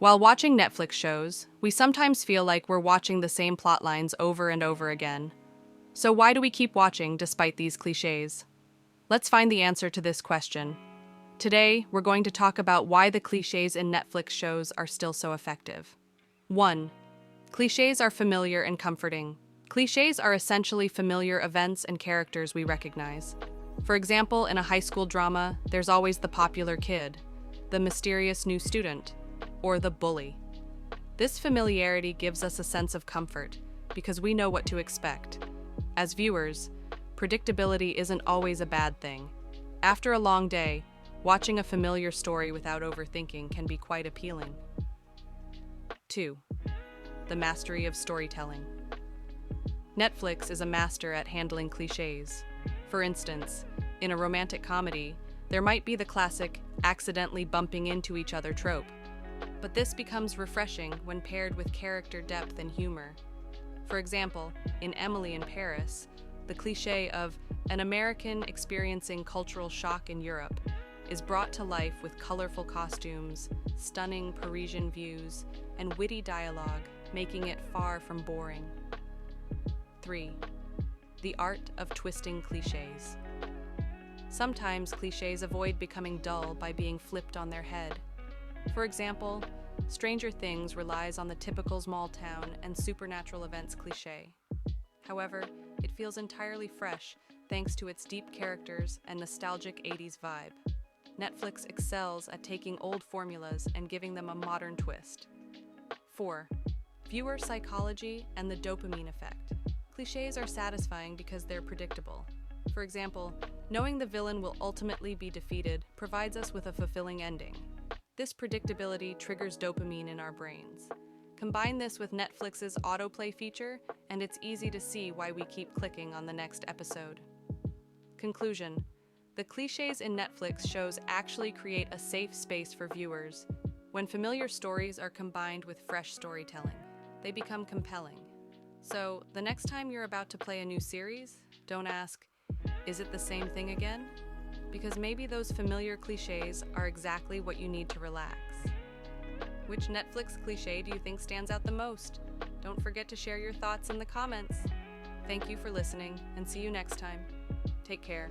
While watching Netflix shows, we sometimes feel like we're watching the same plot lines over and over again. So why do we keep watching despite these cliches? Let's find the answer to this question. Today, we're going to talk about why the cliches in Netflix shows are still so effective. 1. Cliches are familiar and comforting. Cliches are essentially familiar events and characters we recognize. For example, in a high school drama, there's always the popular kid, the mysterious new student, or the bully. This familiarity gives us a sense of comfort because we know what to expect. As viewers, predictability isn't always a bad thing. After a long day, watching a familiar story without overthinking can be quite appealing. 2. The mastery of storytelling. Netflix is a master at handling cliches. For instance, in a romantic comedy, there might be the classic accidentally bumping into each other trope. But this becomes refreshing when paired with character depth and humor. For example, in Emily in Paris, the cliché of an American experiencing cultural shock in Europe is brought to life with colorful costumes, stunning Parisian views, and witty dialogue, making it far from boring. 3. The art of twisting cliches. Sometimes cliches avoid becoming dull by being flipped on their head. For example, Stranger Things relies on the typical small town and supernatural events cliché. However, it feels entirely fresh thanks to its deep characters and nostalgic 80s vibe. Netflix excels at taking old formulas and giving them a modern twist. 4. Viewer psychology and the dopamine effect. Clichés are satisfying because they're predictable. For example, knowing the villain will ultimately be defeated provides us with a fulfilling ending. This predictability triggers dopamine in our brains. Combine this with Netflix's autoplay feature, and it's easy to see why we keep clicking on the next episode. Conclusion: the cliches in Netflix shows actually create a safe space for viewers. When familiar stories are combined with fresh storytelling, they become compelling. So, the next time you're about to play a new series, don't ask, "Is it the same thing again?" Because maybe those familiar cliches are exactly what you need to relax. Which Netflix cliche do you think stands out the most? Don't forget to share your thoughts in the comments. Thank you for listening, and see you next time. Take care.